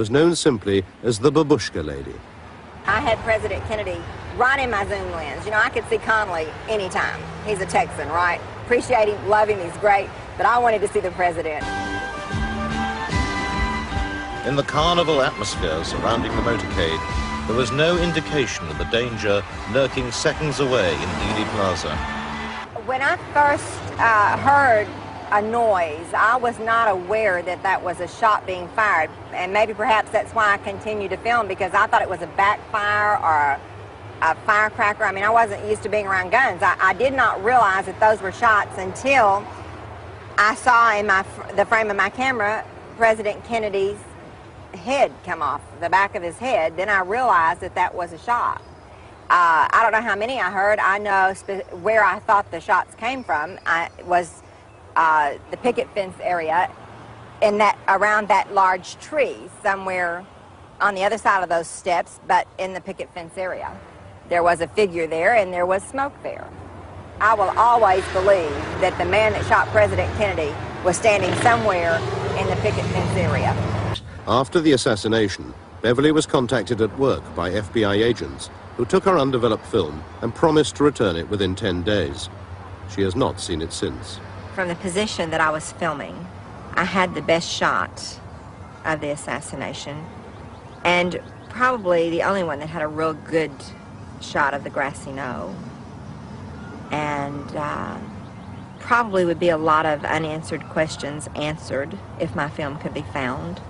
was known simply as the Babushka Lady. I had President Kennedy right in my zoom lens. You know, I could see Connally anytime. He's a Texan, right? Appreciate him, love him, he's great, but I wanted to see the president. In the carnival atmosphere surrounding the motorcade, there was no indication of the danger lurking seconds away in Dealey Plaza. When I first heard a noise, I was not aware that that was a shot being fired, and maybe perhaps that's why I continued to film, because I thought it was a backfire or a firecracker. I mean, I wasn't used to being around guns. I did not realize that those were shots until I saw in the frame of my camera President Kennedy's head come off, the back of his head. Then I realized that that was a shot. I don't know how many I heard. I know where I thought the shots came from. Was the picket fence area in that, around that large tree somewhere on the other side of those steps, but in the picket fence area. There was a figure there and there was smoke there. I will always believe that the man that shot President Kennedy was standing somewhere in the picket fence area. After the assassination, Beverly was contacted at work by FBI agents who took her undeveloped film and promised to return it within 10 days. She has not seen it since. From the position that I was filming, I had the best shot of the assassination, and probably the only one that had a real good shot of the grassy knoll. And probably would be a lot of unanswered questions answered if my film could be found.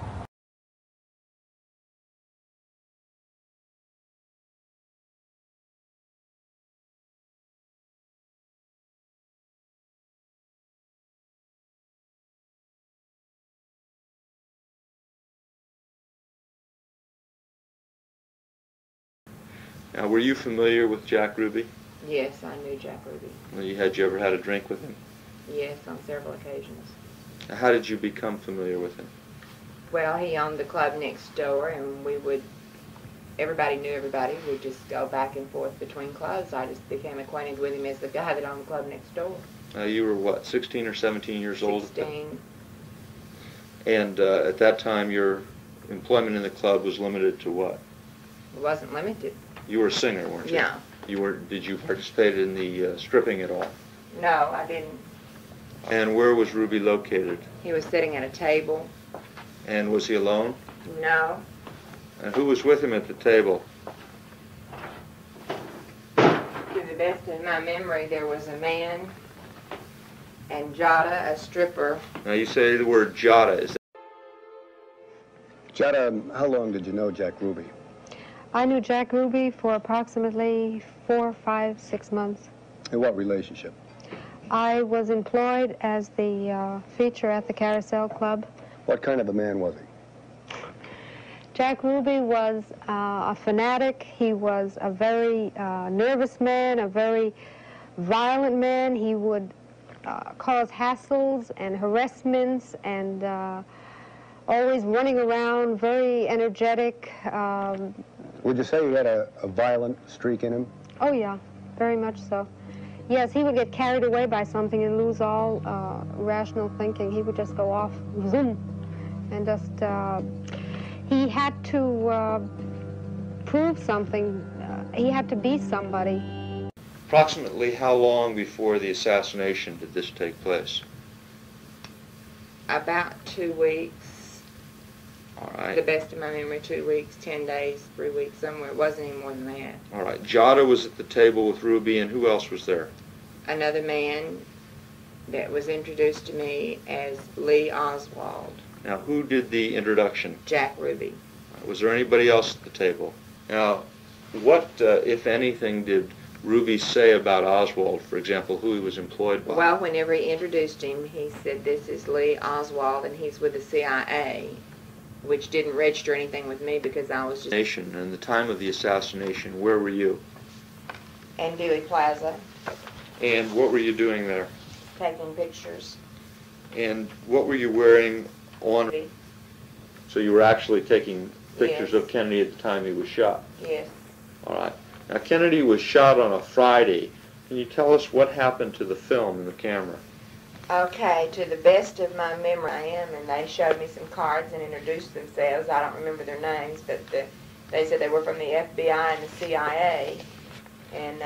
Now, were you familiar with Jack Ruby? Yes, I knew Jack Ruby. Well, you ever had a drink with him? Yes, on several occasions. Now, how did you become familiar with him? Well, he owned the club next door, and everybody knew everybody. We'd just go back and forth between clubs. I just became acquainted with him as the guy that owned the club next door. You were, what, 16 or 17 years old? 16. And at that time, your employment in the club was limited to what? It wasn't limited. You were a singer, weren't you? Yeah. Did you participate in the stripping at all? No, I didn't. And where was Ruby located? He was sitting at a table. And was he alone? No. And who was with him at the table? To the best of my memory, there was a man and Jada, a stripper. Now you say the word Jada. Is that... Jada, how long did you know Jack Ruby? I knew Jack Ruby for approximately 4, 5, 6 months. In what relationship? I was employed as the feature at the Carousel Club. What kind of a man was he? Jack Ruby was a fanatic. He was a very nervous man, a very violent man. He would cause hassles and harassments and always running around, very energetic. Would you say he had a violent streak in him? Oh, yeah, very much so. Yes, he would get carried away by something and lose all rational thinking. He would just go off, zoom, and just, he had to prove something. He had to be somebody. Approximately how long before the assassination did this take place? About 2 weeks. All right. To the best of my memory, 2 weeks, 10 days, 3 weeks, somewhere. It wasn't any more than that. All right. Jada was at the table with Ruby, and who else was there? Another man that was introduced to me as Lee Oswald. Now, who did the introduction? Jack Ruby. Was there anybody else at the table? Now, what, if anything, did Ruby say about Oswald, for example, who he was employed by? Well, whenever he introduced him, he said, "This is Lee Oswald, and he's with the CIA," which didn't register anything with me because I was just... And the time of the assassination, where were you? In Dealey Plaza. And what were you doing there? Taking pictures. And what were you wearing on? So you were actually taking pictures Yes. of Kennedy at the time he was shot? Yes. All right. Now, Kennedy was shot on a Friday. Can you tell us what happened to the film and the camera? Okay, to the best of my memory, I am, and they showed me some cards and introduced themselves. I don't remember their names, but they said they were from the FBI and the CIA, and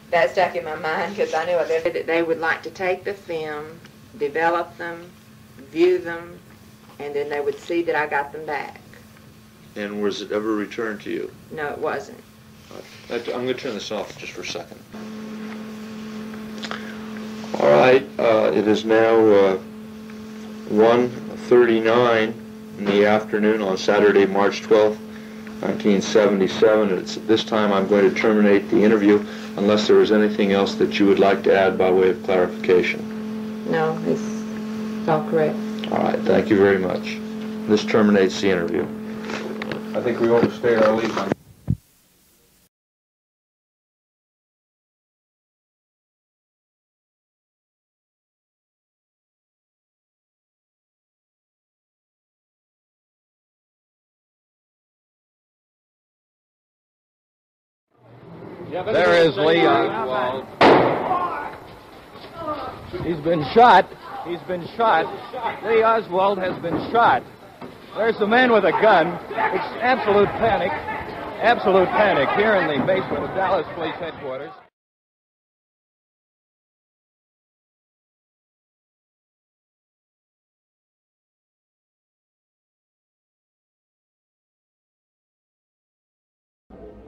that stuck in my mind because I knew that they would like to take the film, develop them, view them, and then they would see that I got them back. And was it ever returned to you? No, it wasn't. I'm going to turn this off just for a second. All right, it is now 1:39 in the afternoon on Saturday, March 12th, 1977. It's at this time I'm going to terminate the interview unless there is anything else that you would like to add by way of clarification. No, it's all correct. All right, thank you very much. This terminates the interview. I think we overstayed our leave on. There is Lee Oswald. He's been shot. He's been shot. Lee Oswald has been shot. There's the man with a gun. It's absolute panic here in the basement of Dallas Police Headquarters.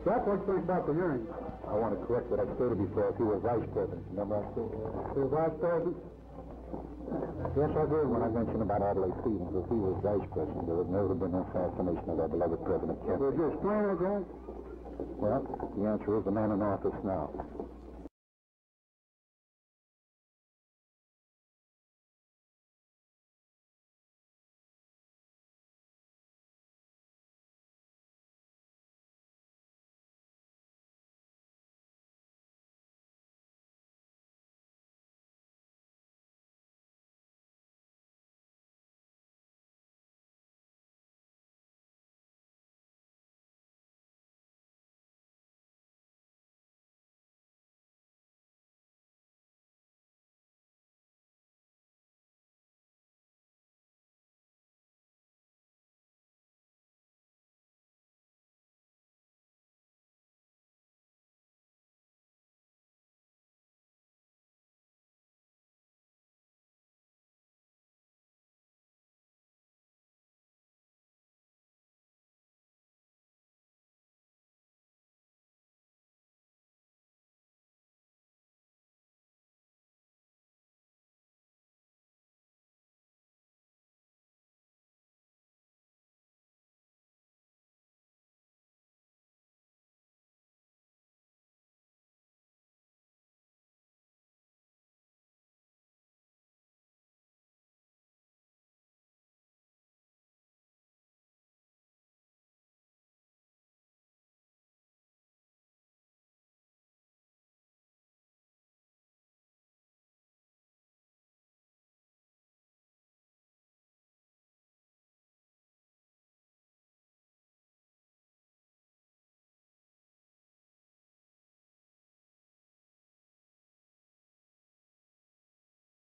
Jack, what do you think about the hearing? I want to correct what I stated before. He was vice president. Remember I said he was vice president? Yes, I did when I mentioned about Adlai Stevens. If he was vice president, there would never have been no assassination of our beloved President Kennedy. Would you explain it, Jack? Well, the answer is the man in office now.